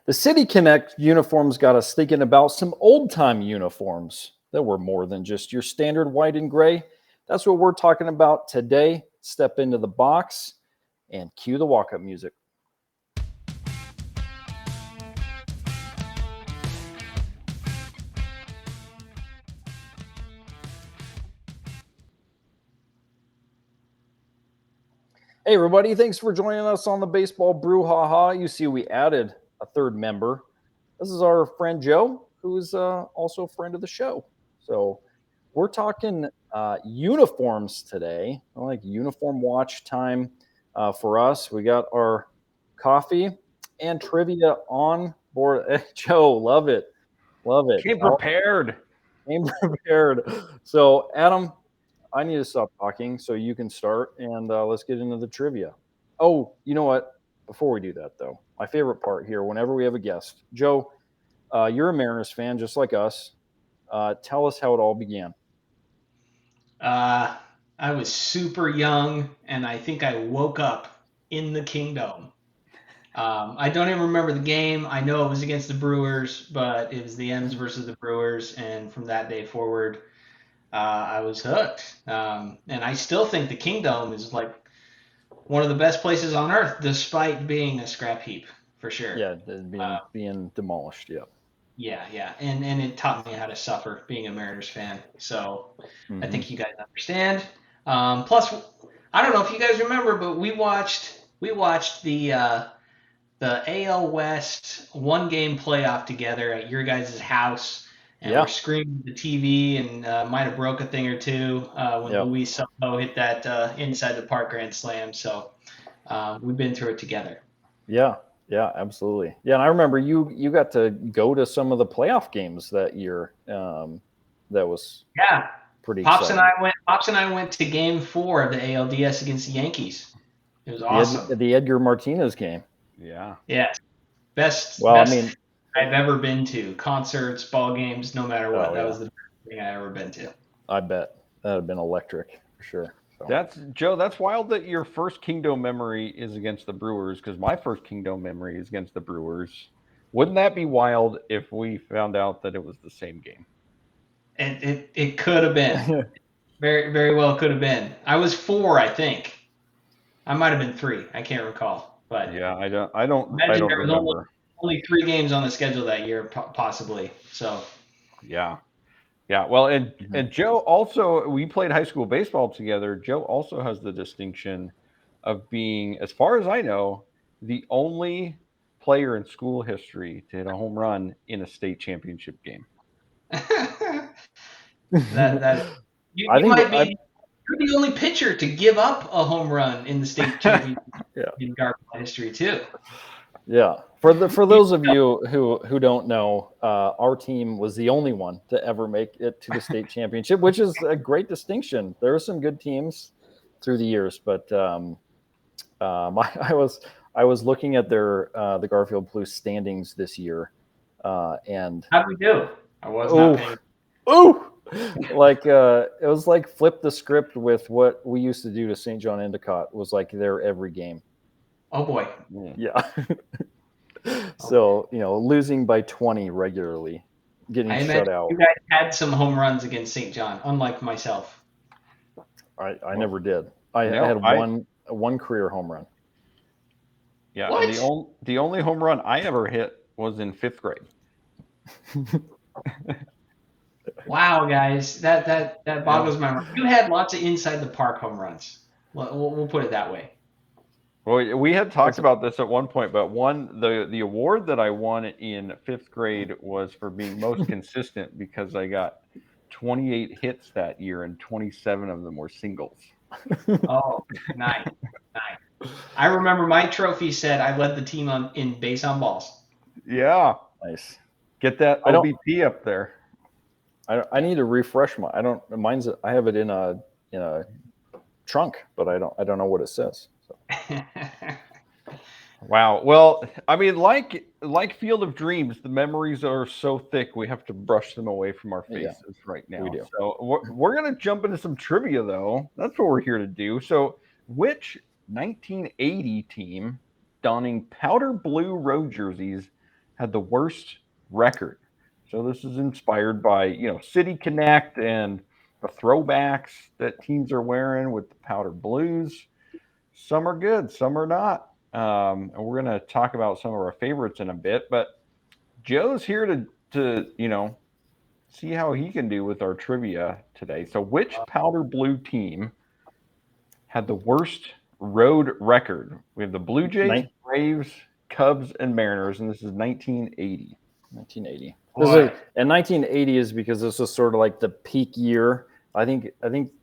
The City Connect uniforms got us thinking about some old-time uniforms that were more than just your standard white and gray. That's what we're talking about today. Step into the box and cue the walk-up music. Hey, everybody. Thanks for joining us on the Baseball Brewhaha. You see, we added a third member. This is our friend Joe, who is also a friend of the show. So we're talking uniforms today, like uniform watch time for us. We got our coffee and trivia on board. Joe, love it. Love it. Came prepared. Came prepared. So, Adam, I need to stop talking so you can start, and let's get into the trivia. Oh, you know what? Before we do that, though, my favorite part here, whenever we have a guest, Joe, you're a Mariners fan just like us. Tell us how it all began. I was super young, and I think I woke up in the Kingdom. I don't even remember the game. I know it was against the Brewers, but it was the M's versus the Brewers, and from that day forward, I was hooked. And I still think the Kingdom is like one of the best places on earth, despite being a scrap heap, for sure. Yeah, being demolished. Yeah. Yeah, and it taught me how to suffer being a Mariners fan. So I think you guys understand. Plus, I don't know if you guys remember, but we watched the AL West one game playoff together at your guys' house, and we're screaming at the TV and might have broke a thing or two when Luis Soto hit that inside the park grand slam. So we've been through it together. Yeah, absolutely. Yeah, and I remember you got to go to some of the playoff games that year. That was pretty exciting. Pops and I went to Game 4 of the ALDS against the Yankees. It was awesome. The Edgar Martinez game. Yeah. Best I've ever been to. Concerts, ball games, no matter what. That was the best thing I ever been to. I bet that would have been electric for sure. So. That's wild that your first Kingdom memory is against the Brewers, because my first Kingdom memory is against the Brewers. Wouldn't that be wild if we found out that it was the same game? It could have been. Very, very well could have been. I was 4, I think. I might have been 3. I can't recall. But yeah, I don't remember. Only 3 games on the schedule that year, possibly. So. Yeah, well, and Joe also, we played high school baseball together. Joe also has the distinction of being, as far as I know, the only player in school history to hit a home run in a state championship game. You're the only pitcher to give up a home run in the state championship in Garfield history too. Yeah. For those of you who don't know, our team was the only one to ever make it to the state championship, which is a great distinction. There are some good teams through the years, but I was looking at the Garfield Blues standings this year, and how'd we do? I was not paying. It was like flip the script with what we used to do to St. John Endicott. It was like their every game. Oh boy. Yeah. So, losing by 20 regularly, getting shut out. You guys had some home runs against St. John, unlike myself. I never did. I had one career home run. Yeah, and the only home run I ever hit was in 5th grade. Wow, guys, that boggles my mind. You had lots of inside the park home runs. We'll put it that way. Well, we had talked about this at one point, but the award that I won in 5th grade was for being most consistent, because I got 28 hits that year and 27 of them were singles. Oh, nice. I remember my trophy said I led the team in base on balls. Yeah, nice. Get that OBP up there. I need to refresh I have it in a trunk, but I don't know what it says. So. Wow. Well, I mean, like Field of Dreams, the memories are so thick we have to brush them away from our faces right now. We do. So we're gonna jump into some trivia, though. That's what we're here to do. So, which 1980 team donning powder blue road jerseys had the worst record. So this is inspired by, City Connect and the throwbacks that teams are wearing with the powder blues. Some are good, some are not. And we're going to talk about some of our favorites in a bit, but Joe's here to see how he can do with our trivia today. So which powder blue team had the worst road record? We have the Blue Jays, Braves, Cubs, and Mariners, and this is 1980. 1980. And 1980 is because this was sort of like the peak year. I think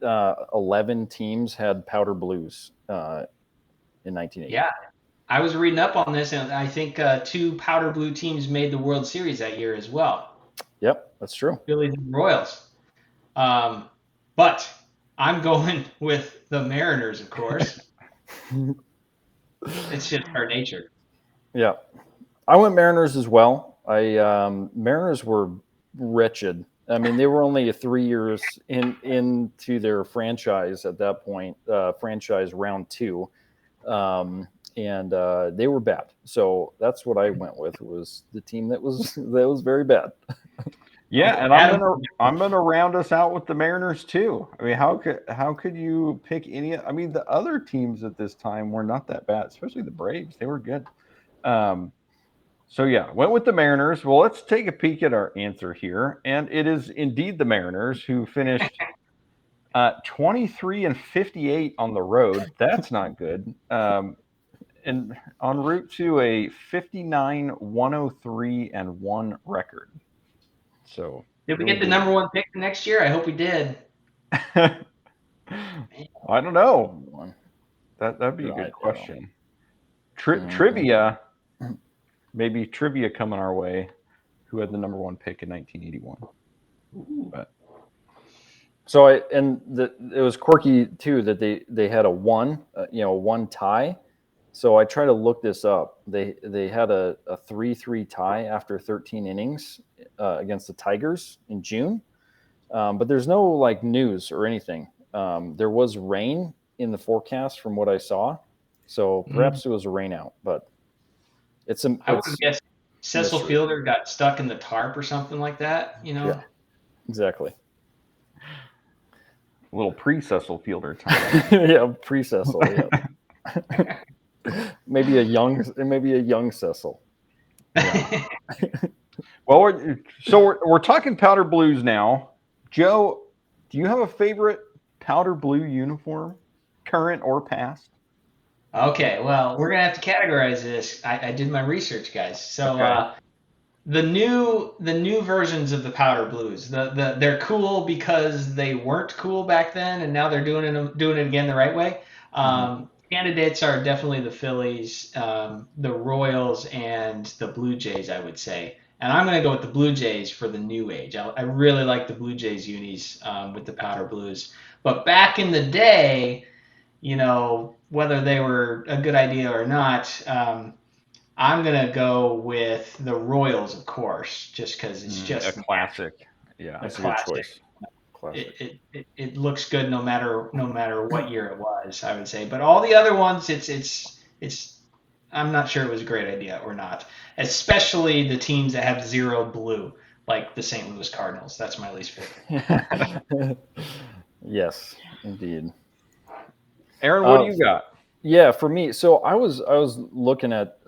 11 teams had powder blues in 1980. Yeah, I was reading up on this, and I think 2 powder blue teams made the World Series that year as well. Yep, that's true. Phillies and Royals. But I'm going with the Mariners, of course. It's just our nature. Yeah, I went Mariners as well. Mariners were wretched. I mean, they were only 3 years into their franchise at that point, franchise round 2, and they were bad. So that's what I went with, was the team that was very bad. Yeah, and I'm gonna round us out with the Mariners too. I mean, how could you pick any? I mean, the other teams at this time were not that bad, especially the Braves. They were good. So yeah, went with the Mariners. Well, let's take a peek at our answer here, and it is indeed the Mariners, who finished 23-58 on the road. That's not good. And en route to a 59-103-1 record. So did we get the number 1 pick next year? I hope we did. I don't know. That'd be a good question. Trivia, maybe trivia coming our way. Who had the number 1 pick in 1981? But so it was quirky too that they had a 1 tie. So I tried to look this up. They had a 3-3 tie after 13 innings against the Tigers in June, but there's no like news or anything. There was rain in the forecast from what I saw, so perhaps it was a rain out. But I would guess Cecil Fielder got stuck in the tarp or something like that. Yeah, exactly. A little pre-Cecil Fielder time. Yeah, pre-Cecil. Yeah. maybe a young Cecil. Yeah. Well, we're talking powder blues now. Joe, do you have a favorite powder blue uniform, current or past? Okay, well, we're gonna have to categorize this. I did my research, guys. So Okay. the new versions of the powder blues, they're cool because they weren't cool back then, and now they're doing it again the right way. Candidates are definitely the Phillies, the Royals, and the Blue Jays, I would say. And I'm going to go with the Blue Jays for the new age. I really like the Blue Jays unis with the powder blues. But back in the day, whether they were a good idea or not, I'm going to go with the Royals, of course, just because it's just a classic. Yeah, that's a good choice. It looks good no matter what year it was, I would say. But all the other ones, it's I'm not sure it was a great idea or not. Especially the teams that have 0 blue, like the St. Louis Cardinals. That's my least favorite. Yes, indeed. Aaron, what do you got? Yeah, for me, so I was looking at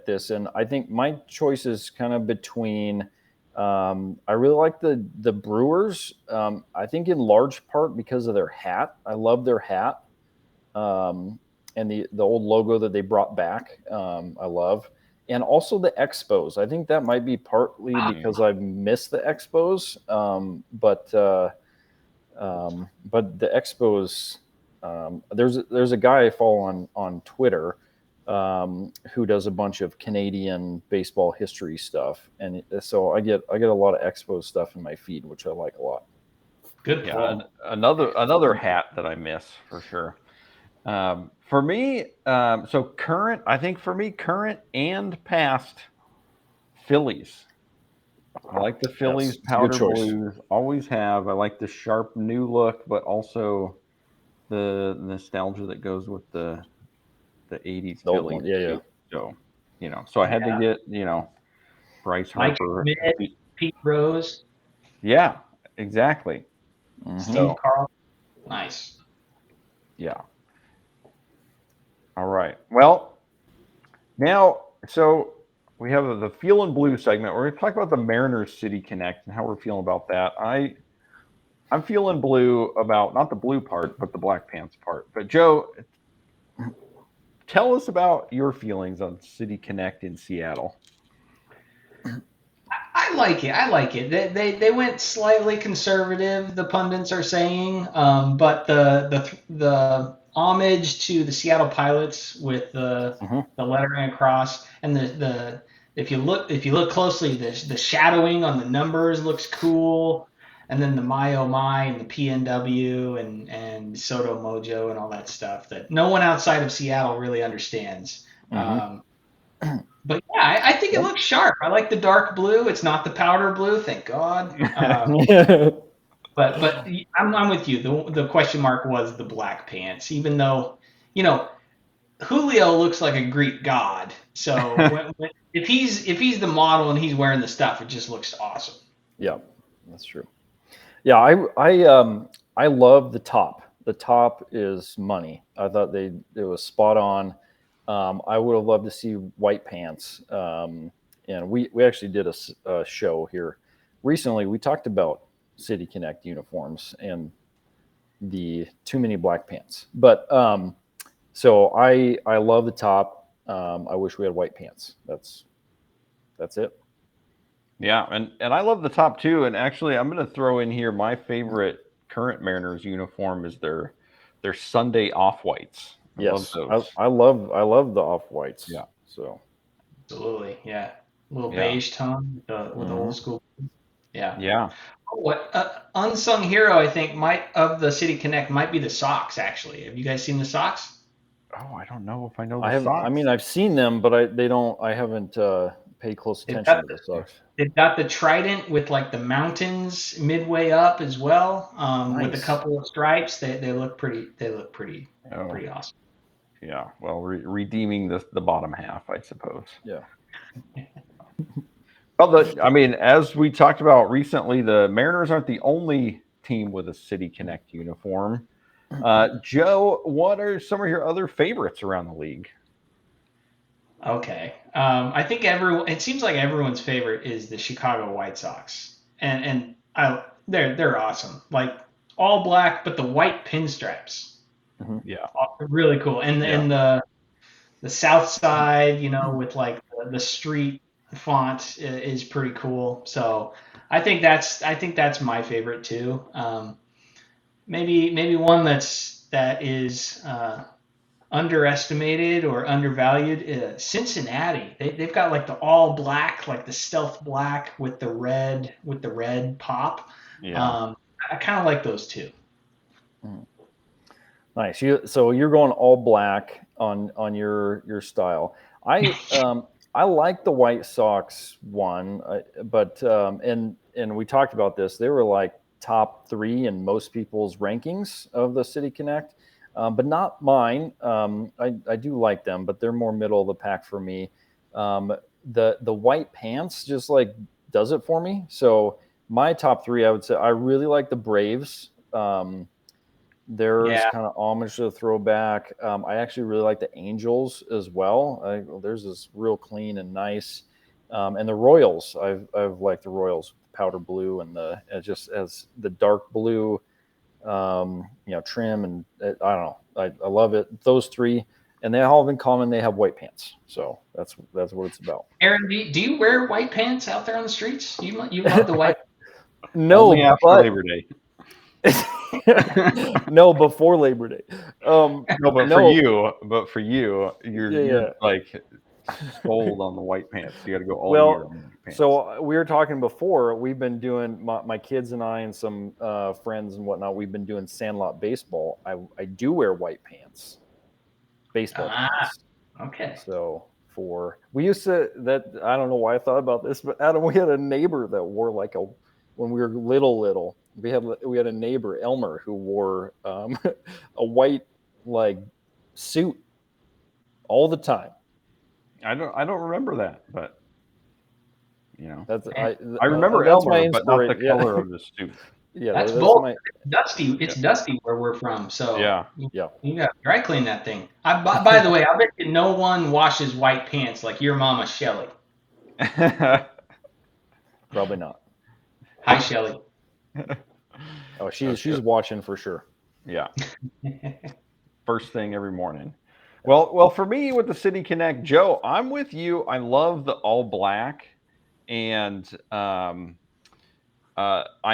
this, and I think my choice is kind of between. I really like the Brewers. I think in large part because of their hat. I love their hat, and the old logo that they brought back. I love, and also the Expos. I think that might be partly because I've missed the Expos, but the Expos. There's a guy I follow on Twitter who does a bunch of Canadian baseball history stuff, and so I get a lot of Expos stuff in my feed, which I like a lot. Good. Yeah, another hat that I miss for sure. For me, so current. I think for me, current and past Phillies. I like the Phillies powder blues. Always have. I like the sharp new look, but also the nostalgia that goes with the 80s Phillies. Yeah. So, so I had to get, Bryce Mike Harper. Schmidt, Pete Rose. Yeah, exactly. Steve Carl. Nice. Yeah. All right. Well, now, so we have the Feelin' Blue segment where we talk about the Mariners City Connect and how we're feeling about that. I'm feeling blue about not the blue part, but the Black Pants part. But Joe, tell us about your feelings on City Connect in Seattle. I like it. I like it. They went slightly conservative. The pundits are saying, but the homage to the Seattle Pilots with the lettering across and the if you look closely, the shadowing on the numbers looks cool, and then the my oh my and the PNW and Soto Mojo and all that stuff that no one outside of Seattle really understands. But yeah, I think it looks sharp. I like the dark blue. It's not the powder blue, thank God. But I'm with you. The question mark was the black pants, even though Julio looks like a Greek god. So if he's the model and he's wearing the stuff, it just looks awesome. Yeah, that's true. Yeah, I love the top. The top is money. I thought it was spot on. I would have loved to see white pants. And we actually did a show here recently. We talked about City Connect uniforms and the too many black pants. But so I love the top. I wish we had white pants. That's it. Yeah, and I love the top too. And actually, I'm going to throw in here my favorite current Mariners uniform is their Sunday off whites. Yes, love those. I love the off whites. Yeah. So Absolutely, yeah. A little Yeah. beige tone with the old school. Yeah. Yeah. What unsung hero I think of the City Connect might be the socks. Actually, have you guys seen the socks? Oh, I don't know if I know I the have. socks. I mean, I've seen them, but I haven't paid close attention to the socks. They've got the trident with like the mountains midway up as well, with a Nice. couple of stripes. They look pretty. They look pretty awesome. Yeah. Well, redeeming the bottom half, I suppose. Yeah. Well, I mean, as we talked about recently, the Mariners aren't the only team with a City Connect uniform. Joe, what are some of your other favorites around the league? Okay. I think it seems like everyone's favorite is the Chicago White Sox. And they're awesome. Like all black, but the white pinstripes. Yeah. Really cool. And the south side, with like the street font is pretty cool. So I think that's my favorite too. Maybe one that is underestimated or undervalued. Cincinnati, they've got like the all black, like the stealth black with the red pop. Yeah. I kind of like those two. Nice. So you're going all black on your style. I like the White Sox one, but and we talked about this. They were like top 3 in most people's rankings of the City Connect. But not mine. I do like them, but they're more middle of the pack for me. The white pants just like does it for me. So my top 3, I would say I really like the Braves. There's kind of homage to the throwback. I actually really like the Angels as well. Theirs is real clean and nice. And the Royals, I've liked the Royals, powder blue and just as the dark blue. Trim and I don't know. I love it. Those 3, and they all have in common. They have white pants. So that's what it's about. Aaron, do you wear white pants out there on the streets? You love the white. No, only after Labor Day. No, before Labor Day. No, but for you, you're like sold on the white pants. You got to go all year on the white pants. So we were talking before. We've been doing my kids and I and some friends and whatnot. We've been doing sandlot baseball. I do wear white pants, baseball pants. Okay. So we used to I don't know why I thought about this, but Adam, we had a neighbor that wore when we were little. We had a neighbor, Elmer, who wore a white like suit all the time. I don't remember that, but You know, That's I remember that's my Elmer, but not the inspiration. color of the suit. Yeah, That's that's bold. my Dusty. It's dusty where we're from. So Yeah. you got to dry clean that thing. By the way, I bet you no one washes white pants like your mama Shelly. probably not. Hi, Shelly. Oh, she's watching for sure. Yeah. First thing every morning. Well, for me with the City Connect, Joe, I'm with you. I love the all black, and I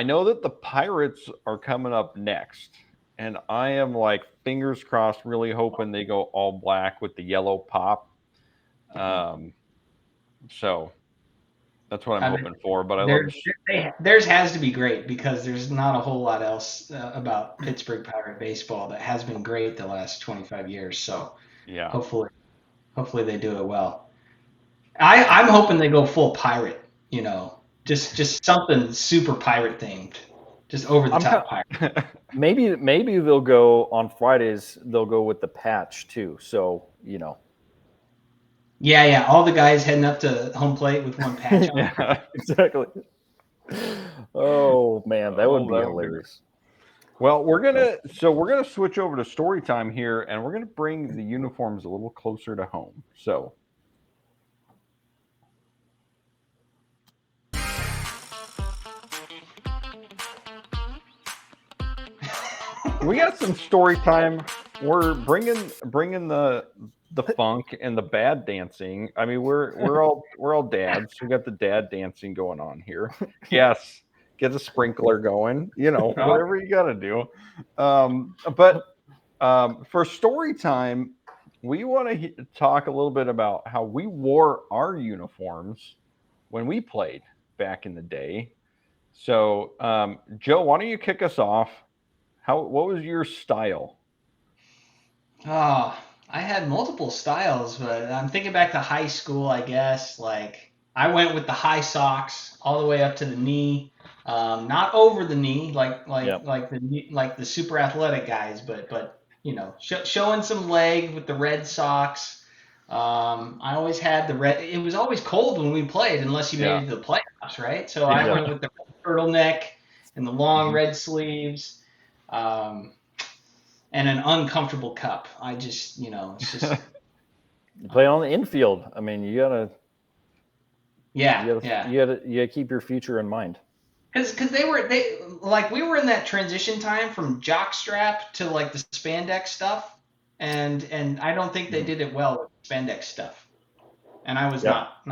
know that the Pirates are coming up next, and I am like fingers crossed, really hoping they go all black with the yellow pop. So that's what I'm hoping for. But I love theirs has to be great because there's not a whole lot else about Pittsburgh Pirate baseball that has been great the last 25 years. So yeah. hopefully they do it well. I'm hoping they go full pirate. You know, just something super pirate themed, just over the top pirate. Maybe they'll go on Fridays. They'll go with the patch too. So Yeah. All the guys heading up to home plate with one patch on. Yeah. Exactly. Oh man, that would be hilarious. Well, we're gonna switch over to story time here, and we're gonna bring the uniforms a little closer to home. So. We got some story time. We're bringing the funk and the bad dancing. I mean, we're all dads. We got the dad dancing going on here. Yes, get a sprinkler going. You know, whatever you got to do. But for story time, we want to talk a little bit about how we wore our uniforms when we played back in the day. So, Joe, why don't you kick us off? What was your style? Oh, I had multiple styles, but I'm thinking back to high school, I guess. Like I went with the high socks all the way up to the knee, not over the knee like the super athletic guys, but you know, showing some leg with the red socks. I always had the red. It was always cold when we played, unless you made it to the playoffs, right? So I went with the turtleneck and the long red sleeves. And an uncomfortable cup. I just, it's just. You play on the infield. I mean, you gotta keep your future in mind. Because we were in that transition time from jockstrap to like the spandex stuff, and I don't think they did it well with spandex stuff. And I was not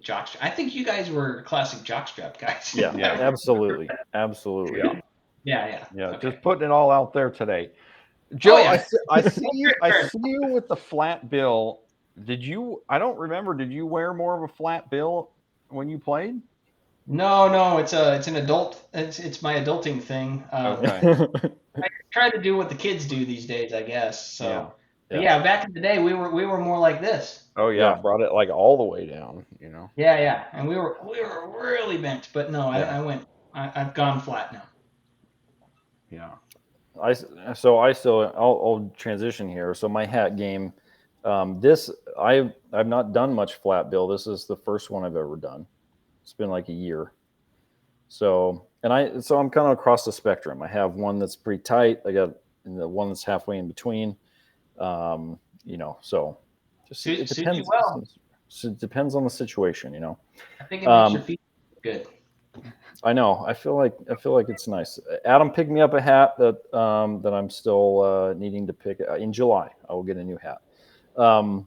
jockstrap. I think you guys were classic jockstrap guys. Yeah, absolutely. Yeah. Okay. Just putting it all out there today. Joe, I see you with the flat bill. I don't remember, did you wear more of a flat bill when you played? No, it's an adult. It's my adulting thing. Okay. I try to do what the kids do these days, I guess. So yeah. Back in the day, we were more like this. Oh yeah, brought it like all the way down. You know. Yeah, and we were really bent, but no, I've gone flat now. Yeah. I'll transition here. So my hat game, I've not done much flat bill. This is the first one I've ever done. It's been like a year. So I'm kind of across the spectrum. I have one that's pretty tight. I got the one that's halfway in between. So just it depends. You well. It depends on the situation, I think it makes your feet good. I know. I feel like it's nice. Adam picked me up a hat that I'm still needing to pick in July. I will get a new hat. And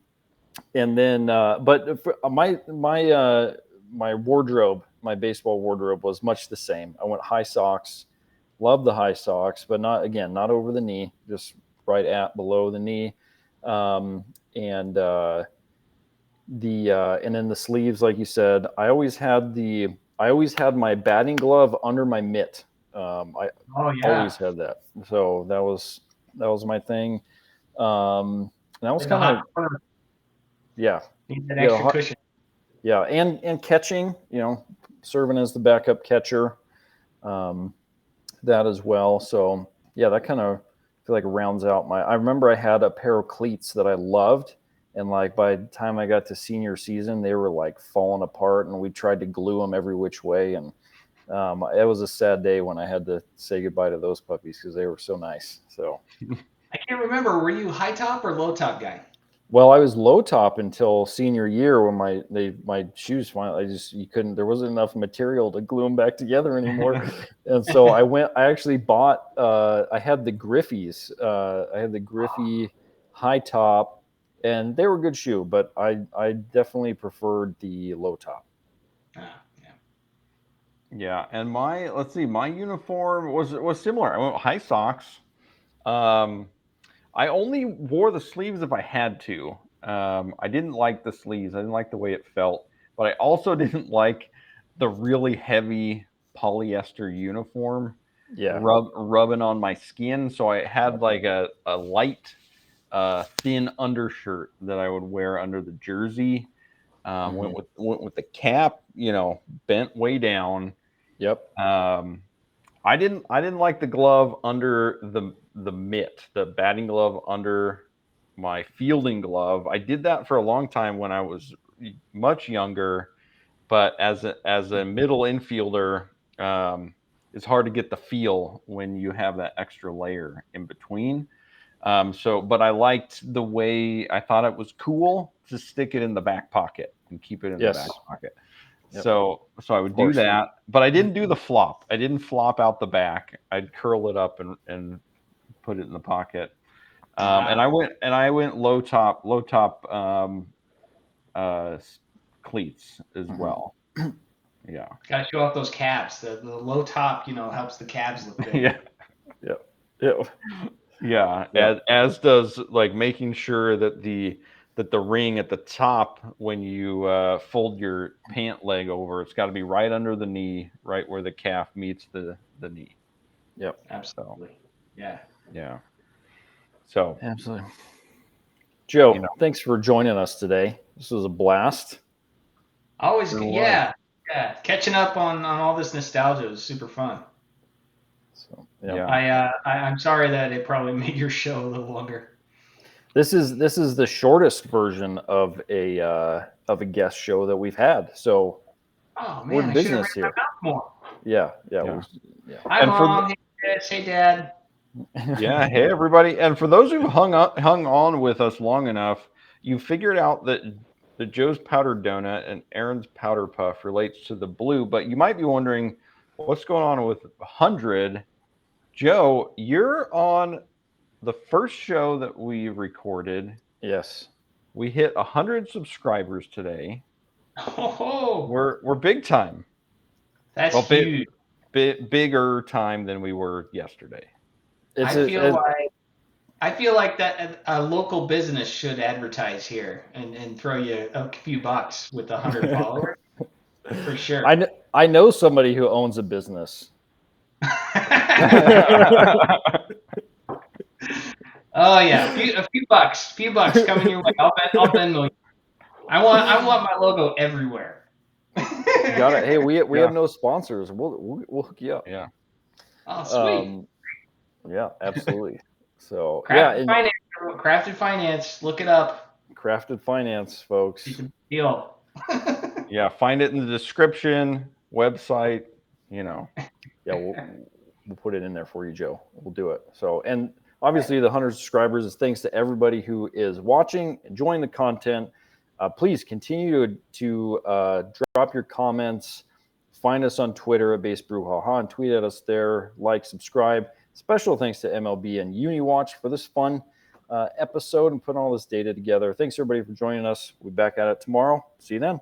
then, but for my wardrobe, my baseball wardrobe was much the same. I went high socks. Love the high socks, but not over the knee, just right at below the knee. And then the sleeves, like you said, I always had my batting glove under my mitt. I always had that. So that was my thing. That was kind of Need that extra cushion. Yeah, and catching, serving as the backup catcher, that as well. So yeah, that kind of feel like rounds out I remember I had a pair of cleats that I loved, And like by the time I got to senior season, they were like falling apart, and we tried to glue them every which way. And it was a sad day when I had to say goodbye to those puppies because they were so nice. So I can't remember. Were you high top or low top guy? well, I was low top until senior year when my shoes finally, there wasn't enough material to glue them back together anymore. And so I actually bought, I had the Griffies. I had the Griffey high top, and they were a good shoe, but I definitely preferred the low top. Yeah, and my uniform was similar. I went high socks. I only wore the sleeves if I had to. I didn't like the sleeves. I didn't like the way it felt, but I also didn't like the really heavy polyester uniform rubbing on my skin. So I had like a light, thin undershirt that I would wear under the jersey. Went with the cap, bent way down. Yep. I didn't like the glove under the mitt, the batting glove under my fielding glove. I did that for a long time when I was much younger, but as a middle infielder, it's hard to get the feel when you have that extra layer in between. But I liked the way I thought it was cool to stick it in the back pocket and keep it in the back pocket. Yep. So I would do that, but I didn't do the flop. I didn't flop out the back. I'd curl it up and put it in the pocket. And I went low top cleats as well. Yeah. Gotta show off those calves. The low top, helps the calves look big. Yeah. Yeah. As does like making sure that the ring at the top, when you fold your pant leg over, it's got to be right under the knee, right where the calf meets the knee. Yep. Absolutely. Yeah. Yeah. So absolutely. Joe, thanks for joining us today. This was a blast. Always, yeah. Catching up on all this nostalgia was super fun. So I'm sorry that it probably made your show a little longer. This is the shortest version of a guest show that we've had. So we're in business here. More. Yeah. Hi, Mom. Hey, Dad. Yeah. Hey, everybody. And for those who hung on with us long enough, you figured out that Joe's powdered donut and Aaron's powder puff relates to the blue, but you might be wondering what's going on with 100. Joe, you're on the first show that we recorded. Yes. We hit 100 subscribers today. Oh, we're big time. That's huge. Bigger time than we were yesterday. I feel like that a local business should advertise here and throw you a few bucks with 100 followers for sure. I know somebody who owns a business. Oh yeah, a few bucks coming your way. I'll Venmo you. I want my logo everywhere. Got it. Hey, we have no sponsors. We'll hook you up. Yeah. Oh, sweet. Yeah, absolutely. So Crafted Finance. Look it up. Crafted Finance, folks. It's a deal. Yeah, find it in the description. Website. Yeah, we'll put it in there for you, Joe. We'll do it. So, and obviously the 100 subscribers is thanks to everybody who is watching, enjoying the content. Please continue to drop your comments. Find us on Twitter at Baseball Brewhaha and tweet at us there. Like, subscribe. Special thanks to MLB and UniWatch for this fun episode and putting all this data together. Thanks everybody for joining us. We'll be back at it tomorrow. See you then.